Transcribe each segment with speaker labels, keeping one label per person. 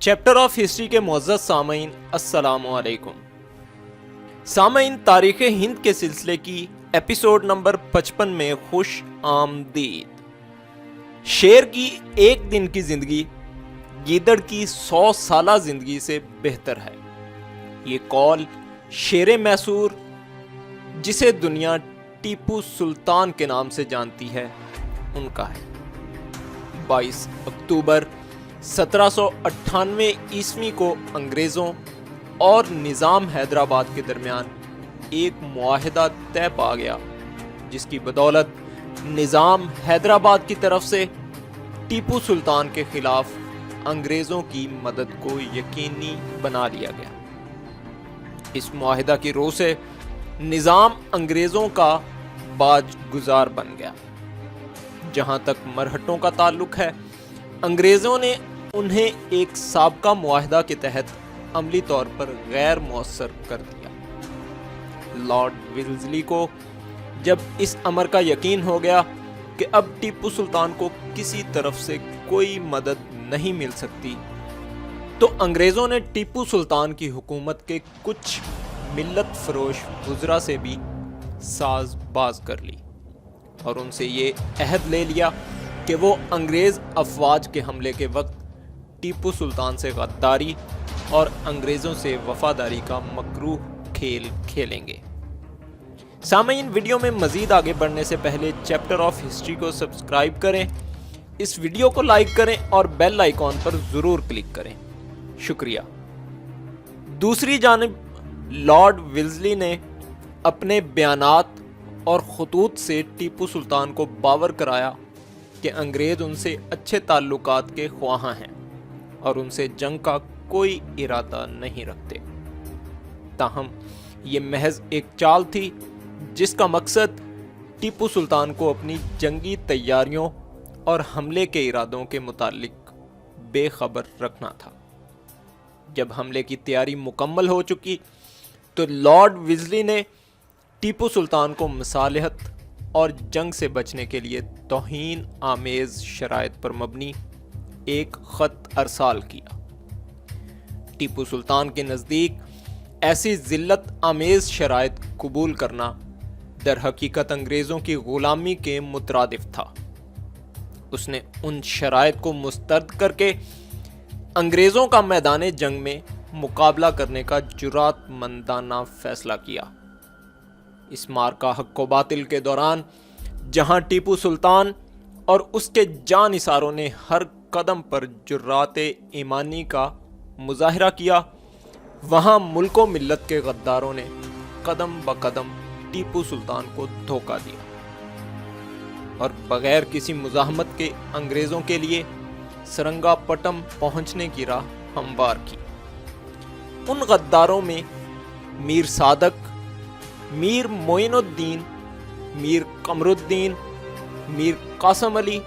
Speaker 1: Chapter of history کے معزز سامعین السلام علیکم۔ سامعین، تاریخ ہند کے سلسلے کی ایپیسوڈ نمبر 55 میں خوش آمدید۔ شیر کی ایک دن کی زندگی گیدڑ کی 100 سالہ زندگی سے بہتر ہے، یہ قول شیر میسور، جسے دنیا ٹیپو سلطان کے نام سے جانتی ہے، ان کا ہے۔ 22 اکتوبر 1798 عیسوی کو انگریزوں اور نظام حیدرآباد کے درمیان ایک معاہدہ طے پا گیا، جس کی بدولت نظام حیدرآباد کی طرف سے ٹیپو سلطان کے خلاف انگریزوں کی مدد کو یقینی بنا لیا گیا۔ اس معاہدہ کی روح سے نظام انگریزوں کا باج گزار بن گیا۔ جہاں تک مرہٹوں کا تعلق ہے، انگریزوں نے انہیں ایک سابقہ معاہدہ کے تحت عملی طور پر غیر مؤثر کر دیا۔ لارڈ ولزلی کو جب اس امر کا یقین ہو گیا کہ اب ٹیپو سلطان کو کسی طرف سے کوئی مدد نہیں مل سکتی، تو انگریزوں نے ٹیپو سلطان کی حکومت کے کچھ ملت فروش وزراء سے بھی ساز باز کر لی اور ان سے یہ عہد لے لیا کہ وہ انگریز افواج کے حملے کے وقت ٹیپو سلطان سے غداری اور انگریزوں سے وفاداری کا مکروہ کھیل کھیلیں گے۔ سامعین، ویڈیو میں مزید آگے بڑھنے سے پہلے چیپٹر آف ہسٹری کو سبسکرائب کریں، اس ویڈیو کو لائک کریں اور بیل آئیکن پر ضرور کلک کریں، شکریہ۔ دوسری جانب لارڈ ولزلی نے اپنے بیانات اور خطوط سے ٹیپو سلطان کو باور کرایا کہ انگریز ان سے اچھے تعلقات کے خواہاں ہیں اور ان سے جنگ کا کوئی ارادہ نہیں رکھتے۔ تاہم یہ محض ایک چال تھی جس کا مقصد ٹیپو سلطان کو اپنی جنگی تیاریوں اور حملے کے ارادوں کے متعلق بے خبر رکھنا تھا۔ جب حملے کی تیاری مکمل ہو چکی تو لارڈ ولزلی نے ٹیپو سلطان کو مصالحت اور جنگ سے بچنے کے لیے توہین آمیز شرائط پر مبنی ایک خط ارسال کیا۔ ٹیپو سلطان کے نزدیک ایسی ذلت آمیز شرائط قبول کرنا در حقیقت انگریزوں کی غلامی کے مترادف تھا۔ اس نے ان شرائط کو مسترد کر کے انگریزوں کا میدان جنگ میں مقابلہ کرنے کا جرأت مندانہ فیصلہ کیا۔ اس معرکہ حق و باطل کے دوران جہاں ٹیپو سلطان اور اس کے جانثاروں نے ہر قدم پر جرأت ایمانی کا مظاہرہ کیا، وہاں ملک و ملت کے غداروں نے قدم بقدم ٹیپو سلطان کو دھوکہ دیا اور بغیر کسی مزاحمت کے انگریزوں کے لیے سرنگا پٹم پہنچنے کی راہ ہموار کی۔ ان غداروں میں میر صادق، میر معین الدین، میر قمر الدین، میر قاسم علی،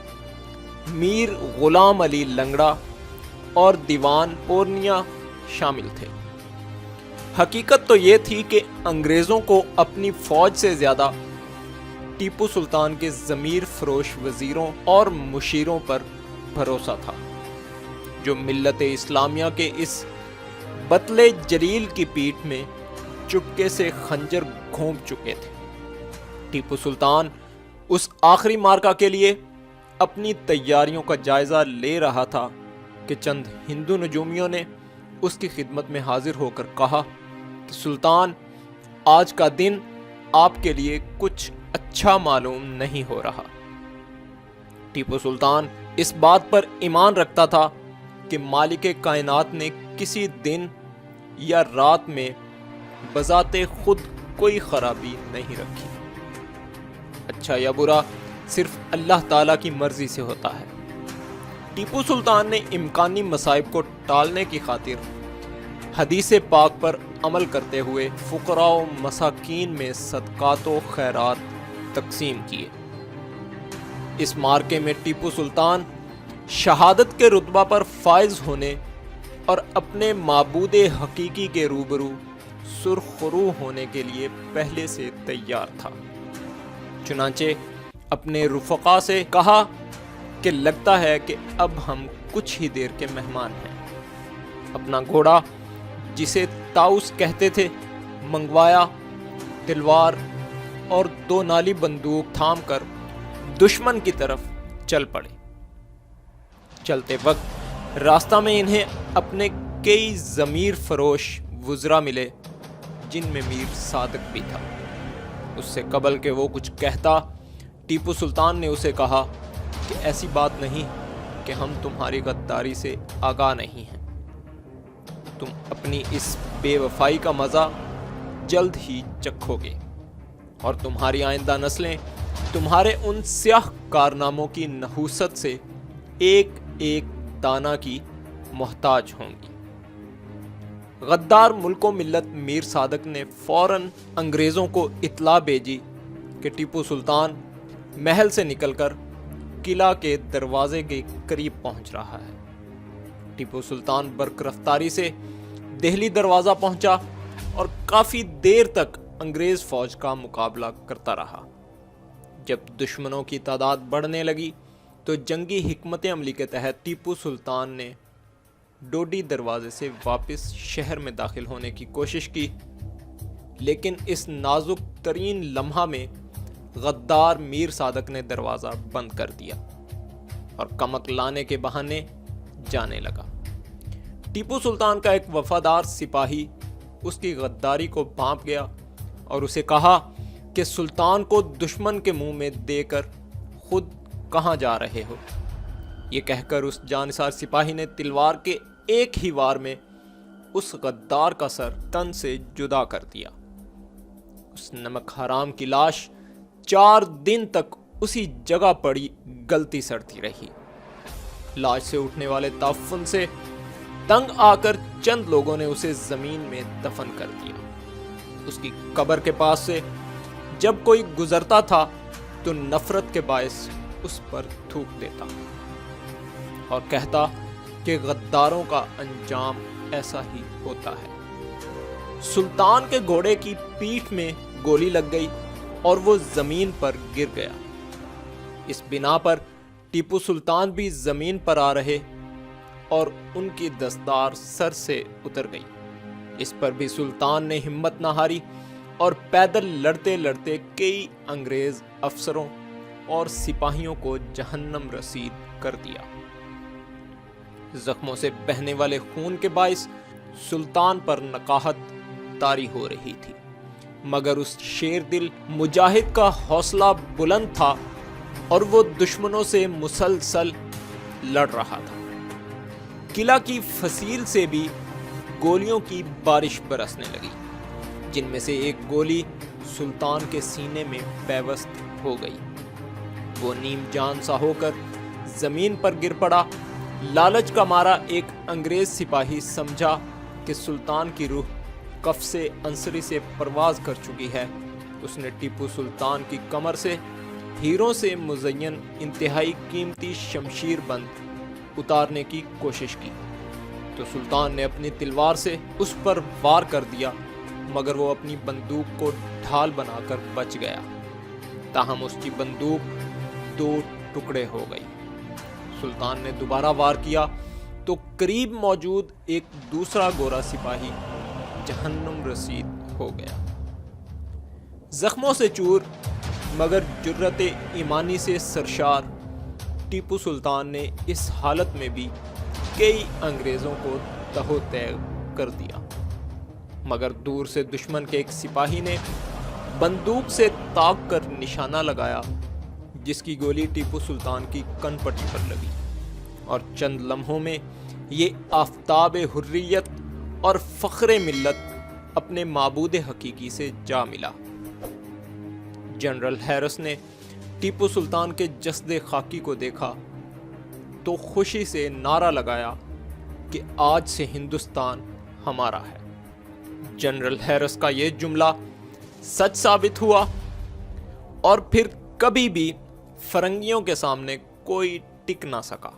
Speaker 1: میر غلام علی لنگڑا اور دیوان پورنیا شامل تھے۔ حقیقت تو یہ تھی کہ انگریزوں کو اپنی فوج سے زیادہ ٹیپو سلطان کے ضمیر فروش وزیروں اور مشیروں پر بھروسہ تھا، جو ملت اسلامیہ کے اس بطلِ جلیل کی پیٹھ میں چپکے سے خنجر گھونپ چکے تھے۔ ٹیپو سلطان اس آخری معرکہ کے لیے اپنی تیاریوں کا جائزہ لے رہا تھا کہ چند ہندو نجومیوں نے اس کی خدمت میں حاضر ہو کر کہا کہ سلطان، آج کا دن آپ کے لیے کچھ اچھا معلوم نہیں ہو رہا۔ ٹیپو سلطان اس بات پر ایمان رکھتا تھا کہ مالک کائنات نے کسی دن یا رات میں بذات خود کوئی خرابی نہیں رکھی۔ اچھا یا برا صرف اللہ تعالیٰ کی مرضی سے ہوتا ہے۔ ٹیپو سلطان نے امکانی مصائب کو ٹالنے کی خاطر حدیث پاک پر عمل کرتے ہوئے فقراء و مساکین میں صدقات و خیرات تقسیم کیے۔ اس معرکے میں ٹیپو سلطان شہادت کے رتبہ پر فائز ہونے اور اپنے معبود حقیقی کے روبرو سرخرو ہونے کے لیے پہلے سے تیار تھا۔ چنانچہ اپنے رفقا سے کہا کہ لگتا ہے کہ اب ہم کچھ ہی دیر کے مہمان ہیں۔ اپنا گھوڑا جسے تاؤس کہتے تھے منگوایا، تلوار اور 2 نالی بندوق تھام کر دشمن کی طرف چل پڑے۔ چلتے وقت راستہ میں انہیں اپنے کئی ضمیر فروش وزراء ملے، جن میں میر صادق بھی تھا۔ اس سے قبل کہ وہ کچھ کہتا، ٹیپو سلطان نے اسے کہا کہ ایسی بات نہیں کہ ہم تمہاری غداری سے آگاہ نہیں ہیں۔ تم اپنی اس بے وفائی کا مزہ جلد ہی چکھو گے، اور تمہاری آئندہ نسلیں تمہارے ان سیاہ کارناموں کی نحوست سے ایک ایک دانہ کی محتاج ہوں گی۔ غدار ملک و ملت میر صادق نے فوراً انگریزوں کو اطلاع بھیجی کہ ٹیپو سلطان محل سے نکل کر قلعہ کے دروازے کے قریب پہنچ رہا ہے۔ ٹیپو سلطان برق رفتاری سے دہلی دروازہ پہنچا اور کافی دیر تک انگریز فوج کا مقابلہ کرتا رہا۔ جب دشمنوں کی تعداد بڑھنے لگی تو جنگی حکمت عملی کے تحت ٹیپو سلطان نے ڈوڈی دروازے سے واپس شہر میں داخل ہونے کی کوشش کی، لیکن اس نازک ترین لمحہ میں غدار میر صادق نے دروازہ بند کر دیا اور کمک لانے کے بہانے جانے لگا۔ ٹیپو سلطان کا ایک وفادار سپاہی اس کی غداری کو بھانپ گیا اور اسے کہا کہ سلطان کو دشمن کے منہ میں دے کر خود کہاں جا رہے ہو۔ یہ کہہ کر اس جانثار سپاہی نے تلوار کے ایک ہی وار میں اس غدار کا سر تن سے جدا کر دیا۔ اس نمک حرام کی لاش 4 دن تک اسی جگہ پڑی گلتی سڑتی رہی۔ لاش سے اٹھنے والے تعفن سے تنگ آ کر چند لوگوں نے اسے زمین میں دفن کر دیا۔ اس کی قبر کے پاس سے جب کوئی گزرتا تھا تو نفرت کے باعث اس پر تھوک دیتا اور کہتا کہ غداروں کا انجام ایسا ہی ہوتا ہے۔ سلطان کے گھوڑے کی پیٹھ میں گولی لگ گئی اور وہ زمین پر گر گیا۔ اس بنا پر ٹیپو سلطان بھی زمین پر آ رہے اور ان کی دستار سر سے اتر گئی۔ اس پر بھی سلطان نے ہمت نہ ہاری اور پیدل لڑتے لڑتے کئی انگریز افسروں اور سپاہیوں کو جہنم رسید کر دیا۔ زخموں سے بہنے والے خون کے باعث سلطان پر نقاہت طاری ہو رہی تھی، مگر اس شیر دل مجاہد کا حوصلہ بلند تھا اور وہ دشمنوں سے مسلسل لڑ رہا تھا۔ قلعہ کی فصیل سے بھی گولیوں کی بارش برسنے لگی، جن میں سے ایک گولی سلطان کے سینے میں پیوست ہو گئی۔ وہ نیم جان سا ہو کر زمین پر گر پڑا۔ لالچ کا مارا ایک انگریز سپاہی سمجھا کہ سلطان کی روح قفس عنصری سے پرواز کر چکی ہے۔ اس نے ٹیپو سلطان کی کمر سے ہیروں سے مزین انتہائی قیمتی شمشیر بند اتارنے کی کوشش کی تو سلطان نے اپنی تلوار سے اس پر وار کر دیا، مگر وہ اپنی بندوق کو ڈھال بنا کر بچ گیا۔ تاہم اس کی بندوق 2 ٹکڑے ہو گئی۔ سلطان نے دوبارہ وار کیا تو قریب موجود ایک دوسرا گورا سپاہی جہنم رسید ہو گیا۔ زخموں سے چور مگر جرت ایمانی سے سرشار ٹیپو سلطان نے اس حالت میں بھی کئی انگریزوں کو تہو تیغ کر دیا، مگر دور سے دشمن کے ایک سپاہی نے بندوق سے تاک کر نشانہ لگایا، جس کی گولی ٹیپو سلطان کی کن پٹی پر لگی اور چند لمحوں میں یہ آفتاب حریت اور فخر ملت اپنے معبود حقیقی سے جا ملا۔ جنرل ہیرس نے ٹیپو سلطان کے جسد خاکی کو دیکھا تو خوشی سے نعرہ لگایا کہ آج سے ہندوستان ہمارا ہے۔ جنرل ہیرس کا یہ جملہ سچ ثابت ہوا اور پھر کبھی بھی فرنگیوں کے سامنے کوئی ٹک نہ سکا۔